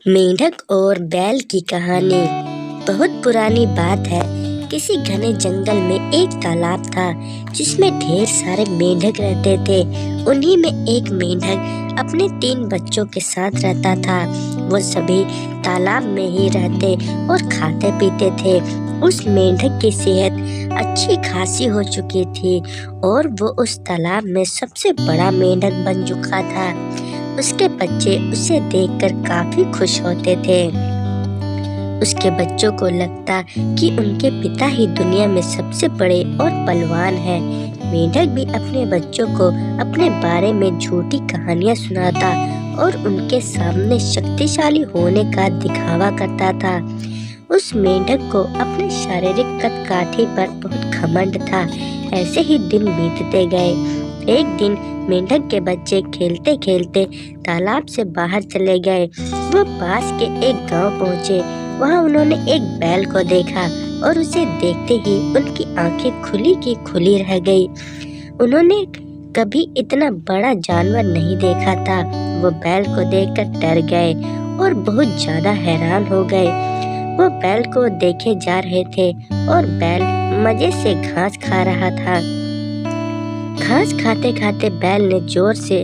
मेंढक और बैल की कहानी। बहुत पुरानी बात है। किसी घने जंगल में एक तालाब था जिसमें ढेर सारे मेंढक रहते थे। उन्हीं में एक मेंढक अपने 3 बच्चों के साथ रहता था। वो सभी तालाब में ही रहते और खाते पीते थे। उस मेंढक की सेहत अच्छी खासी हो चुकी थी और वो उस तालाब में सबसे बड़ा मेंढक बन चुका था। उसके बच्चे उसे देखकर काफी खुश होते थे। उसके बच्चों को लगता कि उनके पिता ही दुनिया में सबसे बड़े और बलवान हैं। मेंढक भी अपने बच्चों को अपने बारे में झूठी कहानियां सुनाता और उनके सामने शक्तिशाली होने का दिखावा करता था। उस मेंढक को अपने शारीरिक कद-काठी पर बहुत घमंड था। ऐसे ही दिन बीतते गए। एक दिन मेंढक के बच्चे खेलते खेलते तालाब से बाहर चले गए। वो पास के एक गांव पहुंचे। वहां उन्होंने एक बैल को देखा और उसे देखते ही उनकी आंखें खुली की खुली रह गई। उन्होंने कभी इतना बड़ा जानवर नहीं देखा था। वो बैल को देखकर डर गए और बहुत ज्यादा हैरान हो गए। वो बैल को देखे जा रहे थे और बैल मजे से घास खा रहा था। घास खाते खाते बैल ने जोर से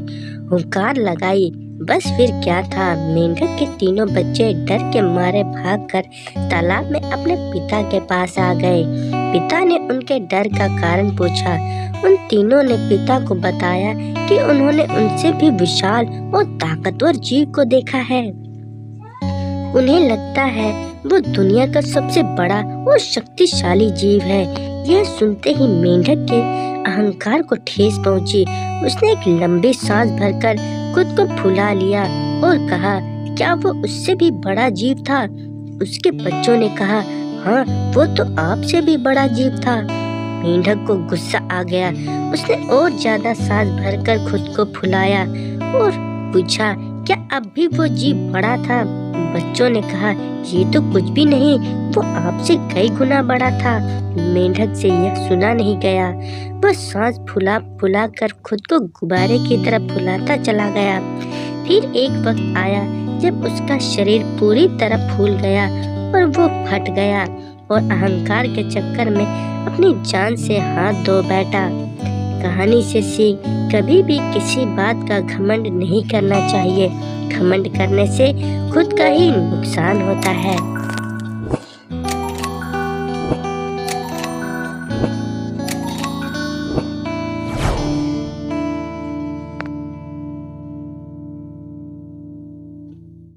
हुंकार लगाई। बस फिर क्या था, मेंढक के तीनों बच्चे डर के मारे भागकर तालाब में अपने पिता के पास आ गए। पिता ने उनके डर का कारण पूछा। उन तीनों ने पिता को बताया कि उन्होंने उनसे भी विशाल और ताकतवर जीव को देखा है। उन्हें लगता है वो दुनिया का सबसे बड़ा और शक्तिशाली जीव है। यह सुनते ही मेंढक के अहंकार को ठेस पहुंची। उसने एक लंबी सांस भरकर खुद को फुला लिया और कहा, क्या वो उससे भी बड़ा जीव था? उसके बच्चों ने कहा, हाँ, वो तो आपसे भी बड़ा जीव था। मेंढक को गुस्सा आ गया। उसने और ज्यादा सांस भरकर खुद को फुलाया और पूछा, क्या अब भी वो जीव बड़ा था? बच्चों ने कहा, ये तो कुछ भी नहीं, वो आपसे कई गुना बड़ा था। मेंढक से यह सुना नहीं गया। वह सांस फुला फुला कर खुद को गुब्बारे की तरह फुलाता चला गया। फिर एक वक्त आया जब उसका शरीर पूरी तरह फूल गया और वो फट गया और अहंकार के चक्कर में अपनी जान से हाथ धो बैठा। कहानी से सीख, कभी भी किसी बात का घमंड नहीं करना चाहिए। घमंड करने से खुद का ही नुकसान होता है।